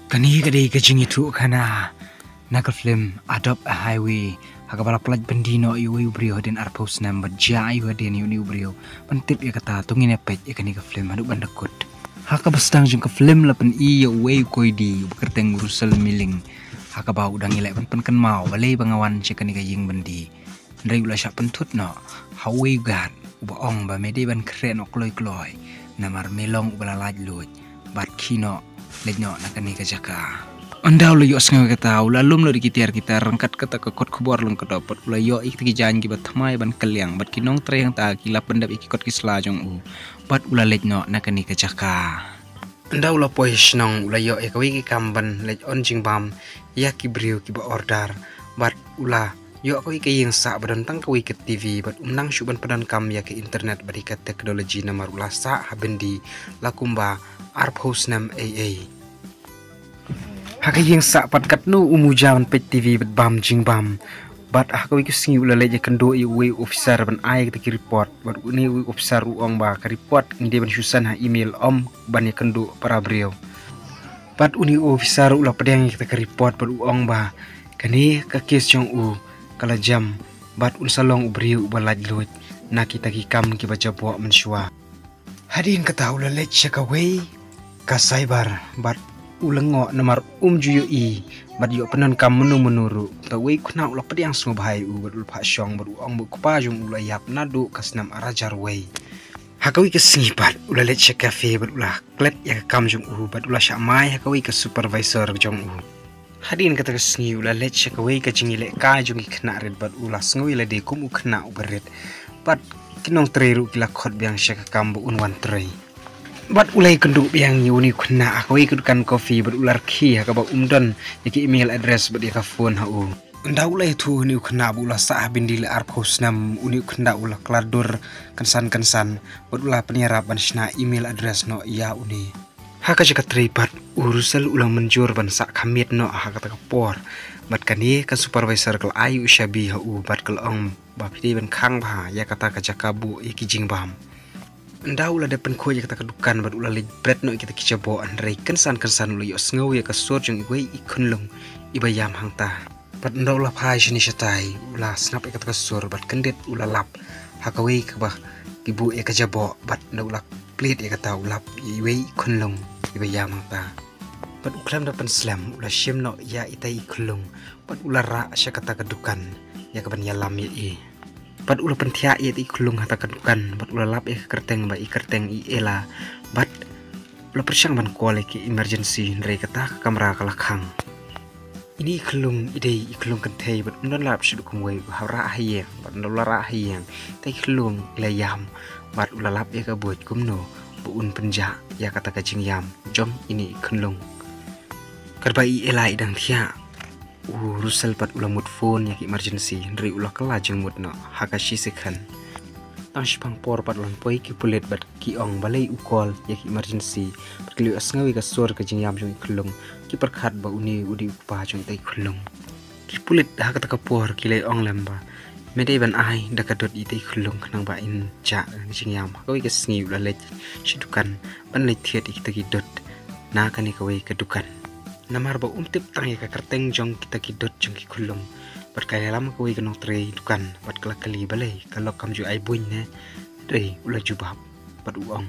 Kani kadai kajing itu kana nakal film adopt a highway hakabala pelaj bendino iwe ubrio den arpos number ja iwe den yuni ubrio pentip ya kata tungin epet ya kani ka film adu bandakut hakabastang jung ka film lapen i ya we koidi bekerteng urusal miling hakaba udang ilek pen kan mau balai bangawan cikani ka ying bendi ndai ula syak pentut no hawe gan ubaong ba mede ban kren ok loy kloy namar melong ubala laj luj bat kino lejno nakani ka jaka andau lo yo sngaw kata ulalum lo dikitiar kita rengkat kata ke kot kubor lung kedapat ula yo ik tigi janji bat thamai ban kelyang bat kinong treyang ta kila pendap iki kot kisla jong u bat ula lejno nakani ka jaka andau lo pois nong ula yo e kawi ki kamban lej on jing bam ya ki briu ki ba order bat ula yo kawi ke yang sa badan tang kawi ke TV bat unang syuban padan kam ya ke internet badikat teknologi namar ula sa habendi lakumba arphos nam AA Haka yang sak pat kat no umujawan pet TV bat bam jing bam bat haka wiku singi ula leje kendo i we officer ban ai kita report bat uni we officer uang ba ka report ngide ban susan ha email om ban ya kendo para beliau bat uni officer ula pedang kita ka report bat uang ba kani ka kes jong u kala jam bat un salong ubriu ba laj lot na kita ki kam ki baca bo mensua hadin kata ula leje ka we ka cyber bat ulengo namar juyo i bat yo penan kam menuru ta we kuna ula pediang semua bahai u bat ulpa syong bat uang bu kupa jung ula yap nadu kasnam arajar we hakawi ke singipat ula let check cafe bat ula klet ya kam jung u bat ula syamai hakawi ke supervisor jong u hadin kata ke singi ula let check we ke jingile ka jung kena red bat ula sngwi la de kum u kena u bered bat kinong treru kila khot biang check kam bu un wan trei bat ulai kenduk yang yuni kuna aku ikutkan kopi bat ular ki hakaba umdon yaki email address bat yaka phone hau nda ulai tu ni kuna bula sah bindil arphos nam uni kunda ula klador kansan bat ula penyarap bansna email address no ya uni haka jaka tribat urusal ulang menjur ban sak kamit no haka ta por bat kani ka supervisor kal ayu shabi hau bat kal ong ba pidi ban khang ba ya kata ka jaka bu yaki jing bam Ndau la depan ko ya kata kedukan bat ula libret no kita kicabo andrei kensan ula yo sngaw ya kasur jong iwe ikunlung ibayam hangta bat ndau la phai shini shatai ula snap ya kata kasur bat kendet ula lap hakawe ka ba kibu ya kajabo bat ndau la plate ya kata ulap iwe ikunlung ibayam hangta bat uklam depan slam ula shim no ya itai ikunlung bat ula ra sya kata kedukan ya kaban yalam ya i bat ula pentia i kulung hata kadukan bat ula lap kerteng ba kerteng i ela bat ula persyang ban kuale ki emergency ndrei kata ka kamera kalakang ini kulung ide kulung kentei bat undon lap shudu kumwe hara ahiyang bat ula ra ahiyang tai kulung layam bat ula lap ka buat kumno bu un penja ya kata ka jingyam jom ini kulung karba i ela idang thia urusal pat ula mut phone yak emergency ndri ula kala jeng mut no hakashi sekhan tang shpang por pat lon poi ki pulet bat ki ong balai ukol yak emergency pat kli asngawi ka sor ka jingyam jong khulung ki perkhat ba uni udi upa jong tai khulung ki pulet hakata ka por ki lai ong lamba mede ban ai dakadot i tai khulung khnang ba in cha jingyam kawi ka sngi ula lech shidukan ban lai thiet ik taki dot na kani kawi ka dukan namar ba umtip tang ka kerteng jong kita kidot jong ki khulung berkali lama kuwi kenong trei dukan bat kali balai kalau kamju ai buin ne dei ula jubab bat uang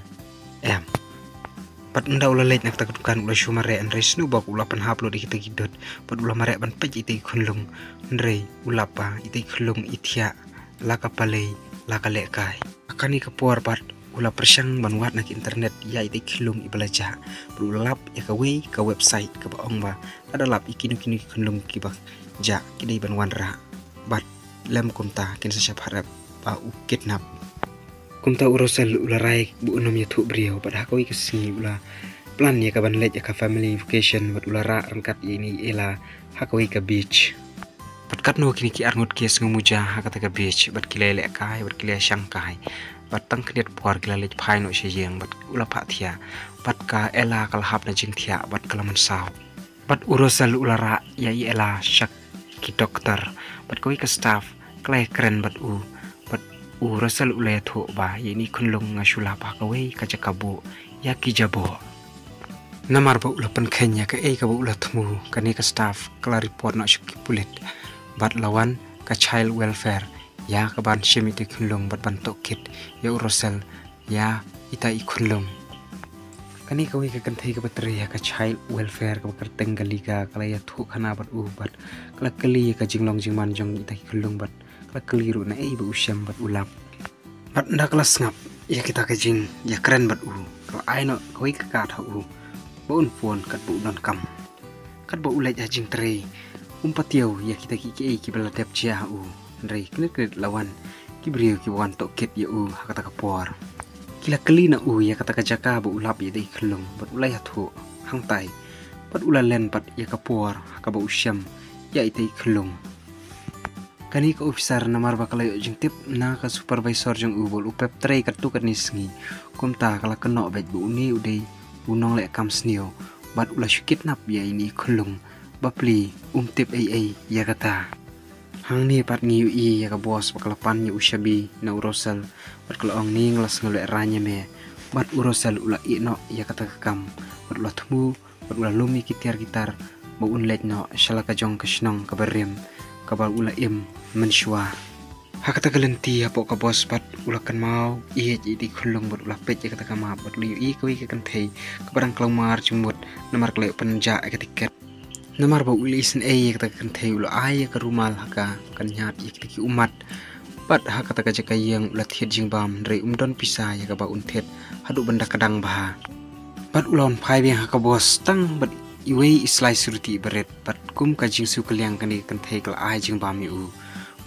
bat unda ula leit nak tak dukan ula shumare andre snu bak ula pan haplo di kita kidot bat ula mare ban pej ite khulung ndrei ula pa ite khulung ithia la kapalei la kalekai akani kapor bat ula persyang banwat nak internet ya ite khulung ibalaja berulap ya ka website ka baong ba ada lap ikinu khulung ki bak ja kidai banwan ra bat lem kumta kin sa harap ba u kidnap kumta urusal ula rai bu unom ya thu brio bat hakawi kesini ula plan ya ka ban let ya ka family vacation bat ula ra rangkat ini ela hakawi ka beach bat katno kini ki arngot kes ngumuja hakata ka beach bat kilele kai bat kilele syangkai bat tang knet por kilale phai no shejeng bat ula pha thia bat ka ela kal hap na jing thia bat kalaman saw bat urusal ula ra ya i ela syak ki dokter bat koi ka staff klai keren bat urusal ula tho ba yini khunlung ngasula pa ka we ka jakabu ya ki jabo Namar ba ula Kenya ka ka ba ula temu kani ka staff kala report na syuki pulit bat lawan ka child welfare ya ka ban shemi te kunlong bat ban tokit ya urosel ya ita ikunlong kani ka wi ka kanthai ka batri ya ka child welfare ka kerteng galiga kala ya thu khana bat bat kala kali ka jinglong jingman jong ita ikunlong bat kala keliru na ba usyam bat ulap bat ndak kelas ngap ya kita ka jing ya keren bat kalau ai no ka wi ka ka tha baun phone kat bu non kam kat bu ulai jing tre patiau ya kita ki bala tep chia rei knet lawan ki brio ki wan to ket ya hakata ka por kila kali na ya kata ka jaka bu ulap ya dei khlong bat ulai hathu hang tai pat len pat ya ka por ka bu syam ya itei khlong kani ka officer namar bakala jing tip na ka supervisor jong bol upep tre kat tu kat nisngi kumta kala keno bet bu ni udei unong le kam snio bat ula syukit nap ya ini khulung bapli tip ai ya kata hang ni pat ngi ya ka bos bakalapan ya ushabi na urosal bat kalong ni nglas ngale ranya me bat urosal ula no ya kata kam bat ula thumu bat ula lumi kitar bu unlet no shala ka jong kasnong ka berem ka ba ula menshwa hakata galenti apo ka bos bat ulakan mau di khulung bat ulah pet ya kata kama bat li ka kan thei ka barang klomar jumut namar klek penja ka tiket namar ba ulisen ya kata kan thei ula ka rumal haka kan nyat ya ki umat bat hakata ka jaka yang ulah thiet jingbam re don pisa ya ka ba unthet hadu benda kadang bah bat ulon phai beng haka bos tang bat iwei islai surti beret bat kum ka jingsu kaliang kan thei kal jingbam yu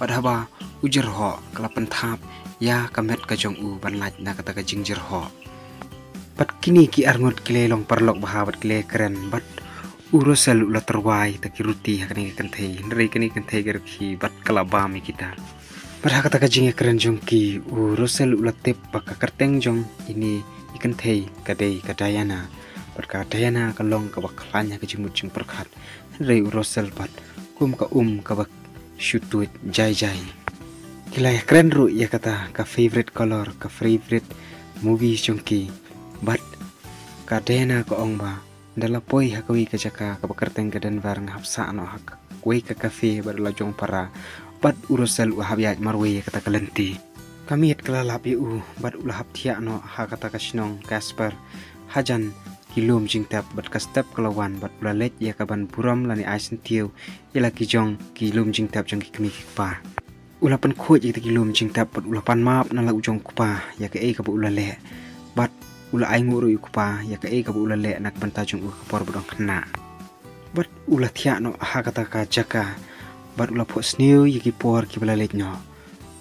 bat haba ujar ho kalapan thap ya kamet ka jong ban laj na kata ka jingjer ho pat kini ki arngot kile long parlok bahabat kile keren bat urosel ula terwai ta kiruti hakani kan thei nrei kani kan thei gerki bat kalaba mi kita bat kata ka jing keren jong ki urosel ula tep baka kerteng jong ini ikan thei kadai kadayana bat kadayana kalong ka baklanya ka jimut jing perkhat nrei urosel bat kum ka ka bak shoot jai kila ya keren ru ya kata ka favorite color ka favorite movie chongki but ka dena ko ongba dala poi hakawi ka jaka ka bakarteng ka denver ngapsa no hak koi ka cafe badala jong para but urosal u habya marwe ya kata kalenti kami et kala labi but ulah haptia no hakata ka shnong kasper hajan kilom jingtap bat ka step kalawan bat ulalet ya kaban buram lani aisen tiu ila ki jong kilom jingtap jong ki kami pa ulapan khoj ya kilom jingtap bat ulapan map na la ujong kupa ya ka ka ulale bat ula ai nguru kupa ya ka ka ulale nak banta jong kapor bodong kena bat ulathia no hakata ka jaka bat ula pho snew ya ki por ki balalet no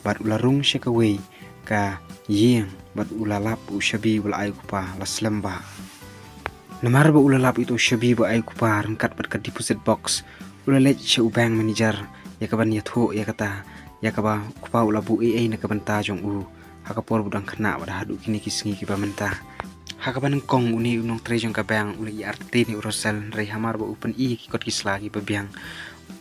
bat ula rung shekaway ka yeng bat ula lap ushabi ula ai kupa laslamba namar ba ulalap itu shabi ba ay kupar kat pat ka deposit box ulalet siya bank manager ya kaban yatho ya kata ya kaba kupa ulabu na kabanta jong hakapor budang kena wada hadu kini kisngi ki bamenta hakaban kong uni unong tre jong ka bank uli arti ni urosel rei hamar ba upen ki kot kislagi ba biang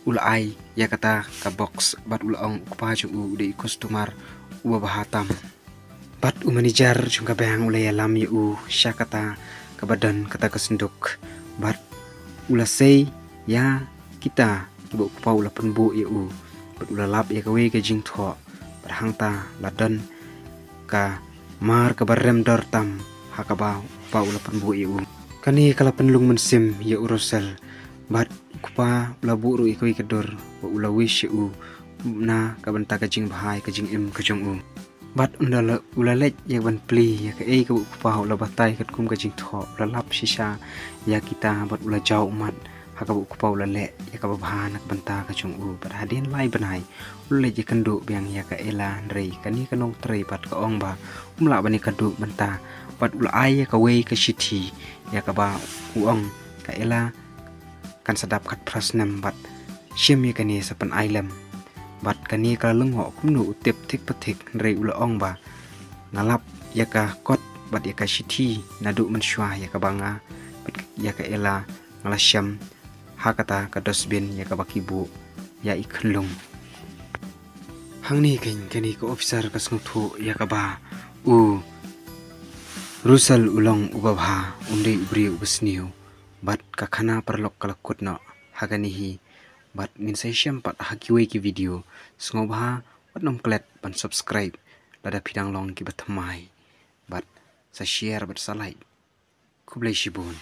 ula ai ya kata ka box bat ulaong kupa jong de customer bahatam bat manager jong ka bank ulay alam yu siya kata kabadan kata kesenduk bat ula sei ya kita ibu kupa ula penbu ya bat ula lap ya kawe ke jing tho berhang ta ladan ka mar ka barem dor tam hakaba kupa ula penbu ya kani kala penlung mensim ya urosel bat kupa ula buru ya kawe ke dor ba ula wish ya na kabanta ka jing bahai ka jing ka jong bat undala ulalet ya ban pli ya ka ka kupa ula batai kat kum ka jing tho ula lap shisha ya kita bat ula jau mat haka kupa ula le ya ka bahan nak banta ka chung bat hadin lai banai ula je kandu biang ya ka ela rei kani kanong trei bat ka ong ba umla bani kadu banta bat ula ai ya ka we ka shiti ya ka ba uong ka ela kan sadap kat prasnam bat shim ya kani sapan ailam bat kani kala lengho kumnu utip tik petik rei ula ong ba ngalap ya ka kot bat ya ka shiti nadu mensyua ya ka banga bat ya ka ela ngalasyam hakata ka dosbin ya ka bakibu ya ikhlung hangni kani ka officer ka snuthu ya ka ba rusal ulong ubabha umdei ubri ubasniu Bat kakana perlok kalakut no haganihi. Bat min sai syam pat hakiwe ki video. Sngobha bat nom klet ban subscribe. Lada pidang long ki bat thamai. Bat sa share bat sa like. Kublai shibun.